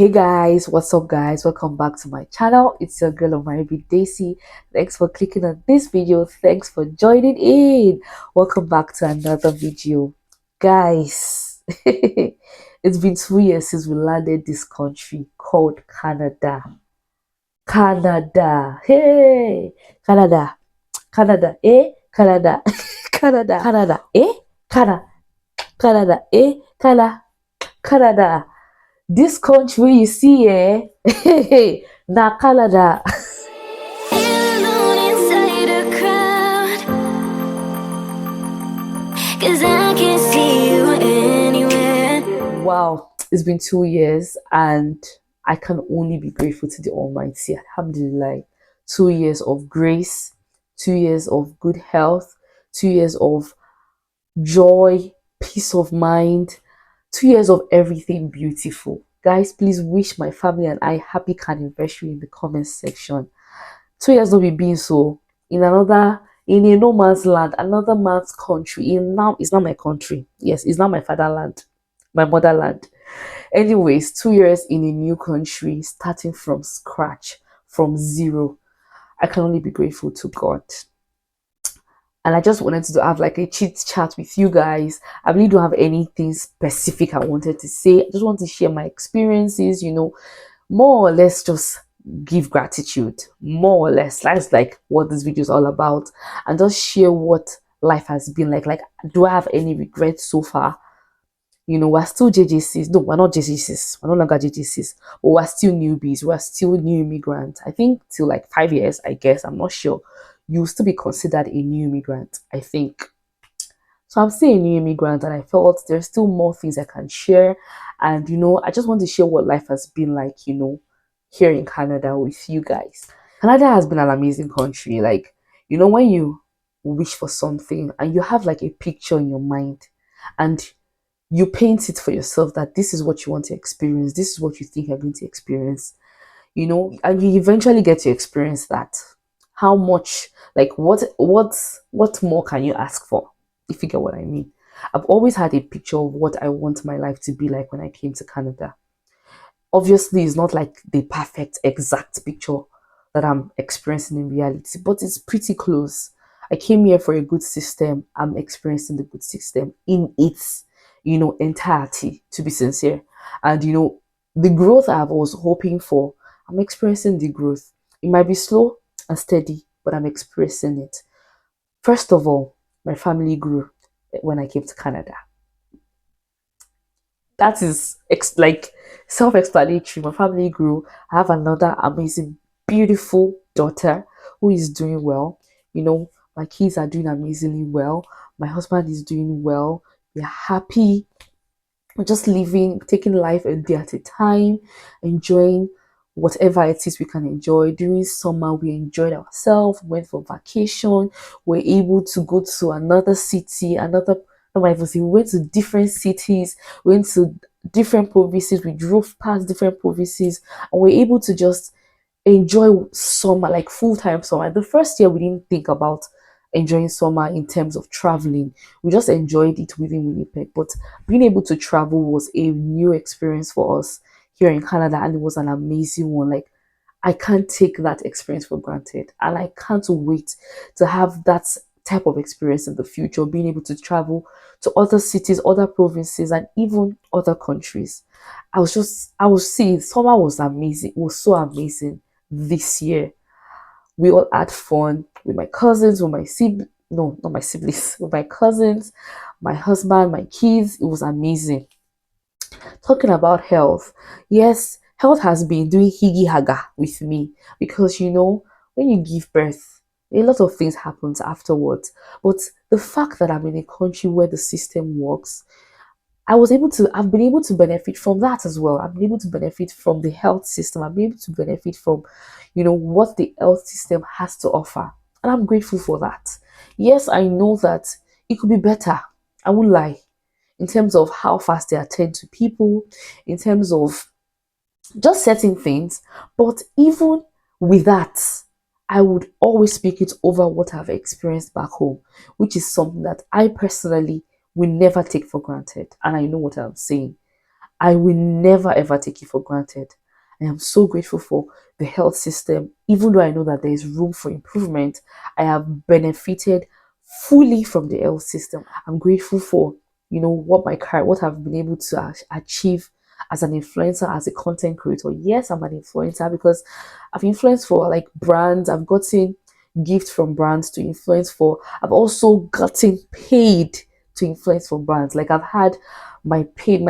Hey guys, what's up guys? Welcome back to my channel. It's your girl of my Daisy. Thanks for clicking on this video. Thanks for joining in. Welcome back to another video. Guys, it's been 2 years since we landed this country called Canada. Canada. Hey, Canada. Canada. Canada. Canada. Canada. Canada. Canada. Canada. Canada. This country you see, na Canada. Wow, it's been 2 years and I can only be grateful to the Almighty. Alhamdulillah. 2 years of grace, 2 years of good health, 2 years of joy, peace of mind, 2 years of everything beautiful. Guys, please wish my family and I happy anniversary in the comment section. 2 years not be being so in a no man's land, another man's country. It's not my country. Yes, it's not my fatherland, my motherland. Anyways, 2 years in a new country, starting from scratch, from zero. I can only be grateful to God. And I just wanted to have like a chit chat with you guys. I really don't have anything specific I wanted to say. I just want to share my experiences, more or less just give gratitude. More or less. That's like what this video is all about. And just share what life has been like. Like, do I have any regrets so far? We're still JJCs. No, we're not JJCs. We're no longer JJCs. But we're still newbies. We're still new immigrants. I think till like 5 years, I guess. I'm not sure. You'll still be considered a new immigrant, I think. So I'm still a new immigrant and I felt there's still more things I can share. And, I just want to share what life has been like, here in Canada with you guys. Canada has been an amazing country. Like, when you wish for something and you have like a picture in your mind and you paint it for yourself that this is what you want to experience, this is what you think you're going to experience, and you eventually get to experience that. How much, like, what more can you ask for, if you get what I mean? I've always had a picture of what I want my life to be like when I came to Canada. Obviously, it's not like the perfect exact picture that I'm experiencing in reality, but it's pretty close. I came here for a good system. I'm experiencing the good system in its, entirety, to be sincere. And, the growth I was hoping for, I'm experiencing the growth. It might be slow and steady, but I'm experiencing it. First of all, my family grew when I came to Canada. That is like self-explanatory. My family grew. I have another amazing, beautiful daughter who is doing well. My kids are doing amazingly well. My husband is doing well. We're happy. We're just living, taking life a day at a time, enjoying whatever it is we can enjoy. During summer, we enjoyed ourselves, went for vacation, we're able to go to another city, we went to different cities, we went to different provinces, we drove past different provinces, and we're able to just enjoy summer, like full-time summer. The first year, we didn't think about enjoying summer in terms of traveling. We just enjoyed it within Winnipeg. But being able to travel was a new experience for us here in Canada, and it was an amazing one. Like, I can't take that experience for granted, and I can't wait to have that type of experience in the future, being able to travel to other cities, other provinces, and even other countries. I was seeing summer was amazing. It was so amazing this year. We all had fun with my cousins, with my siblings. No, not my siblings, with my cousins, my husband, my kids. It was amazing. Talking about health, yes, health has been doing higgy haga with me because when you give birth, a lot of things happens afterwards. But the fact that I'm in a country where the system works, I've been able to benefit from that as well. I've been able to benefit from the health system. I've been able to benefit from, what the health system has to offer. And I'm grateful for that. Yes, I know that it could be better. I won't lie. In terms of how fast they attend to people, in terms of just certain things. But even with that, I would always speak it over what I've experienced back home, which is something that I personally will never take for granted. And I know what I'm saying. I will never ever take it for granted. I am so grateful for the health system. Even though I know that there is room for improvement, I have benefited fully from the health system. I'm grateful for, what my career, what I've been able to achieve as an influencer, as a content creator. Yes, I'm an influencer because I've influenced for like brands. I've gotten gifts from brands to influence for. I've also gotten paid to influence for brands. Like I've had my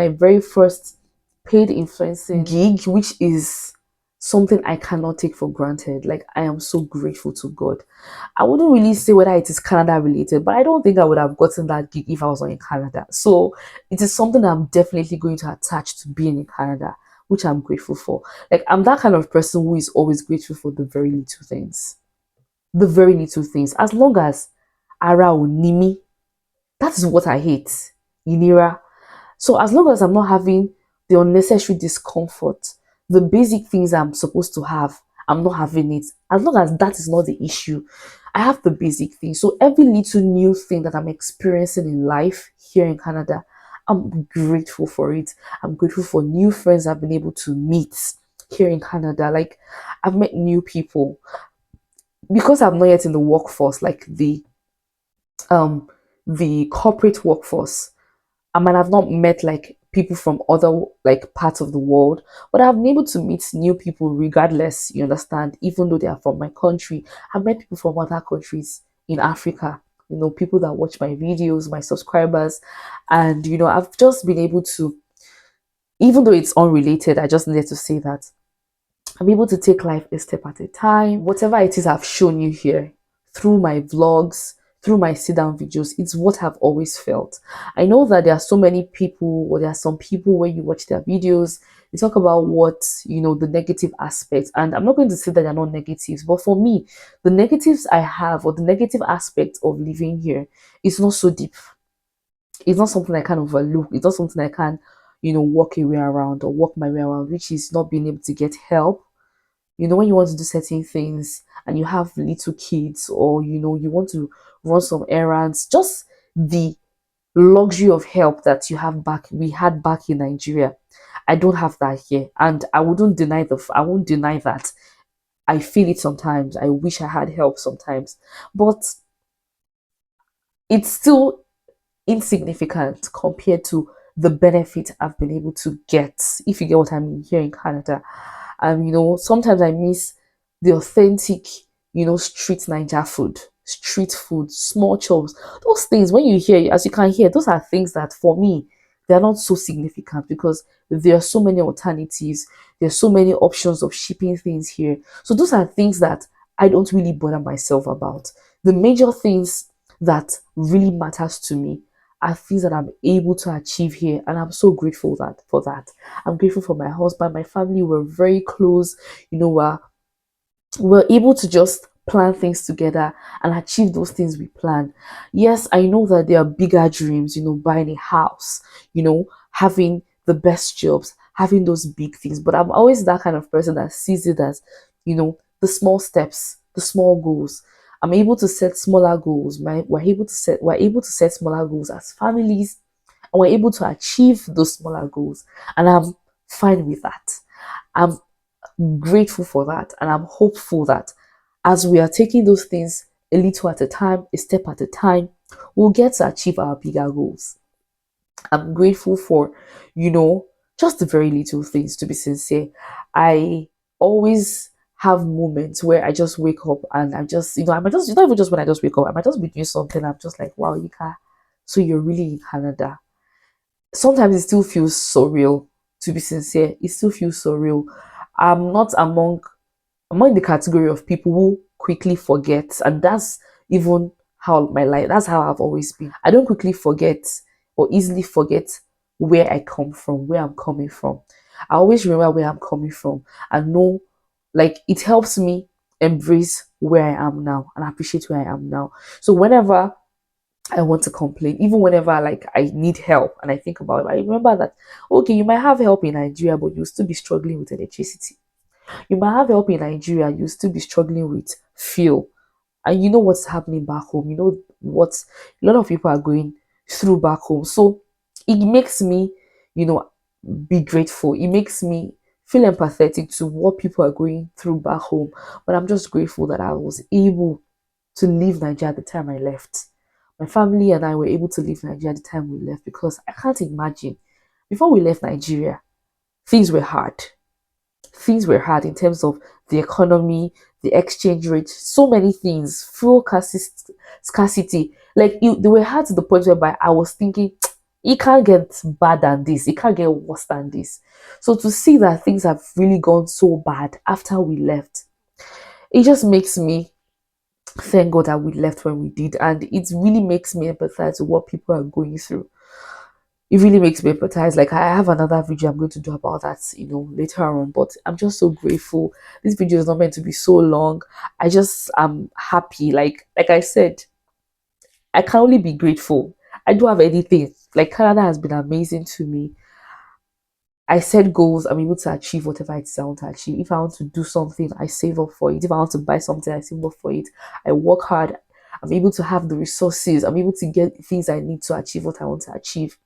very first paid influencing gig, which is something I cannot take for granted. Like I am so grateful to God. I wouldn't really say whether it is Canada related, but I don't think I would have gotten that gig if I was not in Canada. So it is something I'm definitely going to attach to being in Canada, which I'm grateful for. Like I'm that kind of person who is always grateful for the very little things. The very little things. As long as Ara Nimi, that is what I hate. Inira. So as long as I'm not having the unnecessary discomfort, the basic things I'm supposed to have, I'm not having it. As long as that is not the issue, I have the basic things. So every little new thing that I'm experiencing in life here in Canada, I'm grateful for it. I'm grateful for new friends I've been able to meet here in Canada. Like I've met new people because I'm not yet in the workforce, like um the corporate workforce. I might have not met like people from other like parts of the world, but I've been able to meet new people regardless, you understand, even though they are from my country. I've met people from other countries in Africa, people that watch my videos, my subscribers, and I've just been able to, even though it's unrelated, I just needed to say that I'm able to take life a step at a time. Whatever it is I've shown you here through my vlogs, through my sit down videos, it's what I've always felt. I know that there are so many people, or there are some people where you watch their videos, they talk about the negative aspects. And I'm not going to say that they're not negatives, but for me, the negatives I have, or the negative aspect of living here, is not so deep. It's not something I can overlook. It's not something I can, walk away around or walk my way around, which is not being able to get help. When you want to do certain things and you have little kids, or you want to run some errands, just the luxury of help that we had back in Nigeria. I don't have that here, and I won't deny that. I feel it sometimes. I wish I had help sometimes, but it's still insignificant compared to the benefit I've been able to get, if you get what I mean, here in Canada. Sometimes I miss the authentic, street Niger food, street food, small chops. Those things, when you hear, as you can hear, those are things that for me, they're not so significant because there are so many alternatives. There's so many options of shipping things here. So those are things that I don't really bother myself about. The major things that really matters to me are things that I'm able to achieve here, and I'm so grateful for that. I'm grateful for my husband, my family. We're very close. We're able to just plan things together and achieve those things we plan. Yes, I know that there are bigger dreams, buying a house, having the best jobs, having those big things. But I'm always that kind of person that sees it as, the small steps, the small goals. I'm able to set smaller goals. We're able to set smaller goals as families, and we're able to achieve those smaller goals. And I'm fine with that. I'm grateful for that, and I'm hopeful that as we are taking those things a little at a time, a step at a time, we'll get to achieve our bigger goals. I'm grateful for, just the very little things, to be sincere. I always have moments where I just wake up and I'm just, I might just, not even just when I just wake up, I might just be doing something. I'm just like, wow, Ika, so you're really in Canada. Sometimes it still feels surreal, to be sincere. It still feels surreal. I'm not among the category of people who quickly forget, and that's even how my life, that's how I've always been. I don't quickly forget or easily forget where I come from, where I'm coming from. I always remember where I'm coming from and know, like, it helps me embrace where I am now and appreciate where I am now. So whenever I want to complain, even whenever like I need help and I think about it, I remember that, okay, you might have help in Nigeria, but you'll still be struggling with electricity. You might have help in Nigeria, you'll still be struggling with fuel. And you know what's happening back home. You know what a lot of people are going through back home. So it makes me, you know, be grateful. It makes me feel empathetic to what people are going through back home. But I'm just grateful that I was able to leave Nigeria at the time I left. My family and I were able to leave Nigeria at the time we left, because I can't imagine, before we left Nigeria, things were hard. Things were hard in terms of the economy, the exchange rate, so many things, fuel scarcity. Like they were hard to the point whereby I was thinking, it can't get bad than this, it can't get worse than this. So to see that things have really gone so bad after we left, it just makes me thank God that we left when we did. And it really makes me empathize with what people are going through. It really makes me empathize. Like, I have another video I'm going to do about that, later on. But I'm just so grateful. This video is not meant to be so long. I just am happy. Like I said, I can only be grateful. I don't have anything. Like, Canada has been amazing to me. I set goals, I'm able to achieve whatever it is I want to achieve. If I want to do something, I save up for it. If I want to buy something, I save up for it. I work hard. I'm able to have the resources. I'm able to get things I need to achieve what I want to achieve.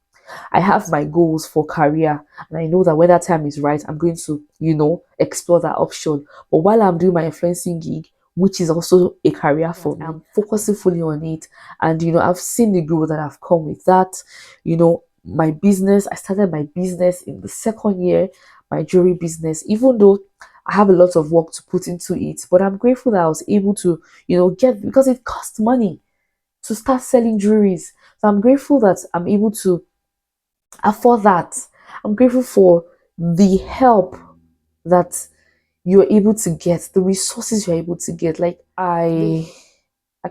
I have my goals for career, and I know that when that time is right, I'm going to, explore that option. But while I'm doing my influencing gig, which is also a career for me, I'm focusing fully on it. And I've seen the growth that I've come with that. My business, I started my business in the second year, my jewelry business, even though I have a lot of work to put into it. But I'm grateful that I was able to, get, because it costs money to start selling jewelries. So I'm grateful that I'm able to afford that. I'm grateful for the help that you're able to get, the resources you're able to get. Like, I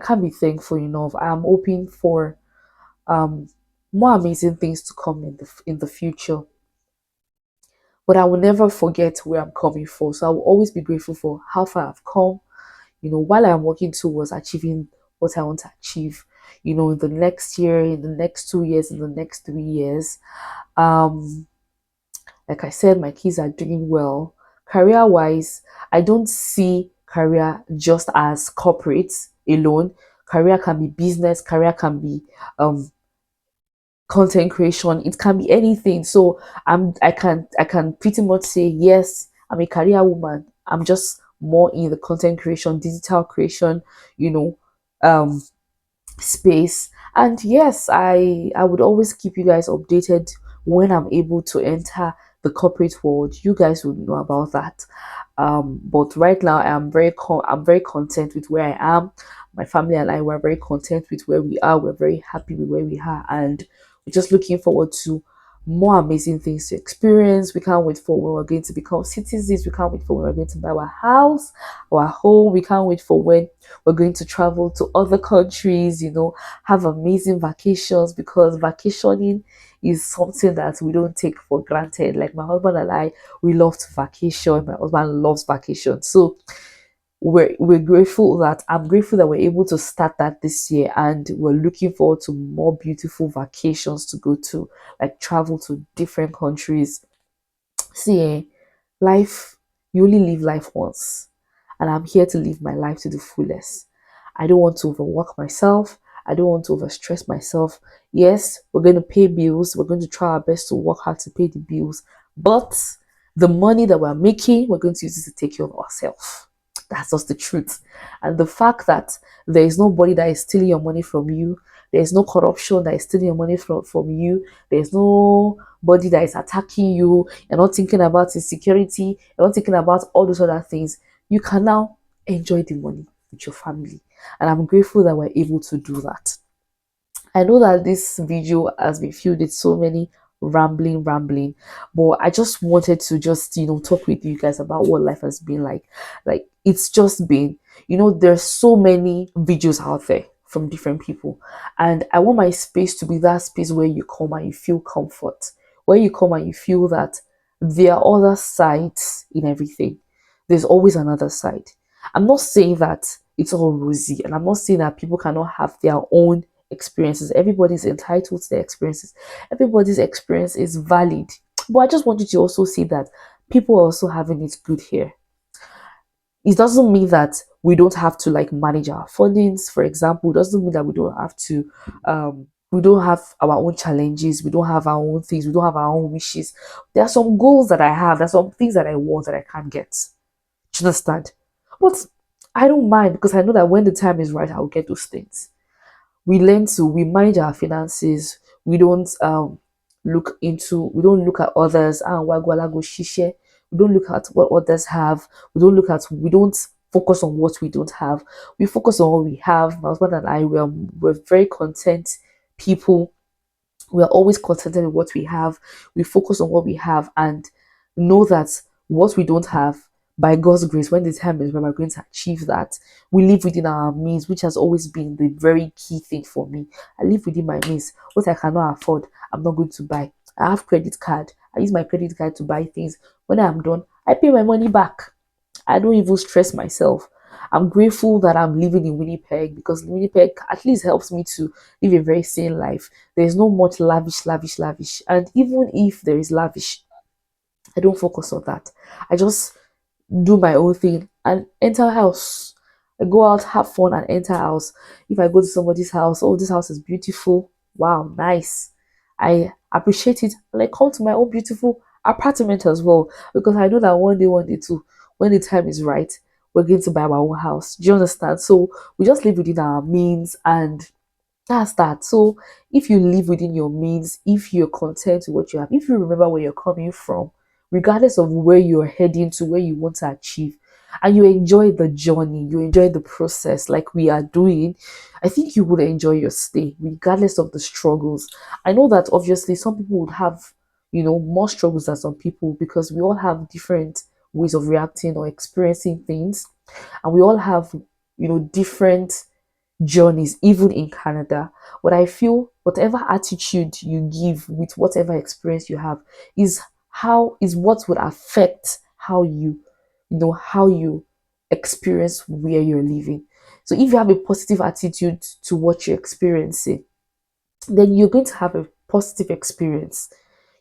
can't be thankful enough. I'm hoping for um more amazing things to come in the future. But I will never forget where I'm coming from. So I will always be grateful for how far I've come, while I'm working towards achieving what I want to achieve, in the next year, in the next 2 years, in the next 3 years. Um, like I said, my kids are doing well. Career wise, I don't see career just as corporate alone. Career can be business, career can be um content creation, it can be anything. So I can pretty much say yes, I'm a career woman. I'm just more in the content creation, digital creation, you know, um space. And yes, I would always keep you guys updated when I'm able to enter the corporate world. You guys would know about that. But right now I'm very content with where I am. My family and I were very content with where we are. We're very happy with where we are, and we're just looking forward to more amazing things to experience. We can't wait for when we're going to become citizens. We can't wait for when we're going to buy our house, our home. We can't wait for when we're going to travel to other countries, have amazing vacations, because vacationing is something that we don't take for granted. Like my husband and I, we love to vacation. My husband loves vacation. So we're grateful that I'm grateful that we're able to start that this year, and we're looking forward to more beautiful vacations to go to, like travel to different countries. See, life, you only live life once, and I'm here to live my life to the fullest. I don't want to overwork myself. I don't want to overstress myself. Yes, we're going to pay bills. We're going to try our best to work hard to pay the bills. But the money that we're making, we're going to use it to take care of ourselves. That's just the truth. And the fact that there is nobody that is stealing your money from you, there's no corruption that is stealing your money from you, there's nobody that is attacking you, you're not thinking about insecurity, you're not thinking about all those other things. You can now enjoy the money with your family. And I'm grateful that we're able to do that. I know that this video has been filled with so many rambling, but I just wanted to just talk with you guys about what life has been like. Like, it's just been, there's so many videos out there from different people, and I want my space to be that space where you come and you feel comfort, where you come and you feel that there are other sides in everything. There's always another side. I'm not saying that it's all rosy, and I'm not saying that people cannot have their own experiences. Everybody's entitled to their experiences. Everybody's experience is valid. But I just wanted to also see that people are also having it good here. It doesn't mean that we don't have to like manage our fundings, for example. It doesn't mean that we don't have to We don't have our own challenges, we don't have our own things, we don't have our own wishes. There are some goals that I have, there's some things that I want that I can't get. Do you understand? But I don't mind, because I know that when the time is right, I'll get those things. We manage our finances. We don't we don't look at others and wagwala go shishe. We don't look at what others have. We don't focus on what we don't have. We focus on what we have. My husband and I, we're very content people. We are always contented with what we have. We focus on what we have and know that what we don't have, by God's grace, when the time is when we're going to achieve that, we live within our means, which has always been the very key thing for me. I live within my means. What I cannot afford, I'm not going to buy. I have credit card. I use my credit card to buy things. When I'm done, I pay my money back. I don't even stress myself. I'm grateful that I'm living in Winnipeg, because Winnipeg at least helps me to live a very sane life. There's no much lavish, lavish, lavish. And even if there is lavish, I don't focus on that. I just do my own thing and enter house. I go out, have fun, and enter house. If I go to somebody's house, oh, this house is beautiful. Wow, nice. I appreciate it, and I come to my own beautiful apartment as well, because I know that one day too, when the time is right, we're going to buy our own house. Do you understand? So we just live within our means, and that's that. So if you live within your means, if you're content with what you have, if you remember where you're coming from, regardless of where you're heading to, where you want to achieve, and you enjoy the journey, you enjoy the process like we are doing, I think you would enjoy your stay, regardless of the struggles. I know that obviously some people would have, more struggles than some people, because we all have different ways of reacting or experiencing things, and we all have, different journeys, even in Canada. But I feel whatever attitude you give with whatever experience you have is what would affect how you experience where you're living. So if you have a positive attitude to what you're experiencing, then you're going to have a positive experience.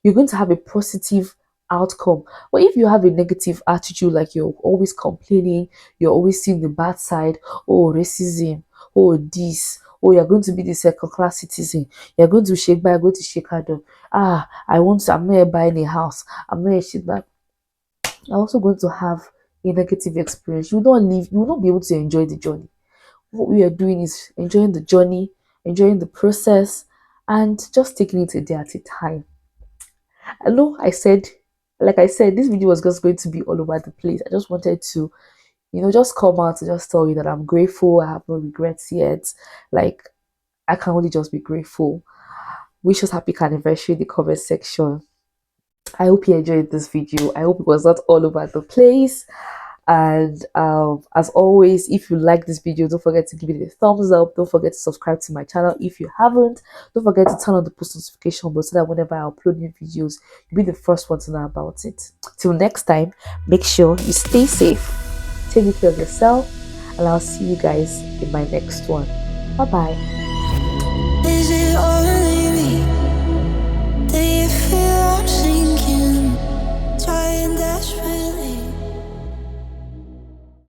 You're going to have a positive outcome. But if you have a negative attitude, like you're always complaining, you're always seeing the bad side, oh, racism, oh, this, oh, you're going to be the second class citizen, you're going to shake by, go to Chicago. I'm not buying a house, I'm not a shit bag. You're also going to have a negative experience. You will not be able to enjoy the journey. What we are doing is enjoying the journey, enjoying the process, and just taking it a day at a time. I know like I said, this video was just going to be all over the place. I just wanted to, just come out to just tell you that I'm grateful. I have no regrets yet. Like, I can only just be grateful. Wish us happy anniversary in the comment section. I hope you enjoyed this video. I hope it was not all over the place. And as always, if you like this video, don't forget to give it a thumbs up. Don't forget to subscribe to my channel if you haven't. Don't forget to turn on the post notification bell so that whenever I upload new videos, you'll be the first one to know about it. Till next time, make sure you stay safe, take care of yourself, and I'll see you guys in my next one. Bye bye.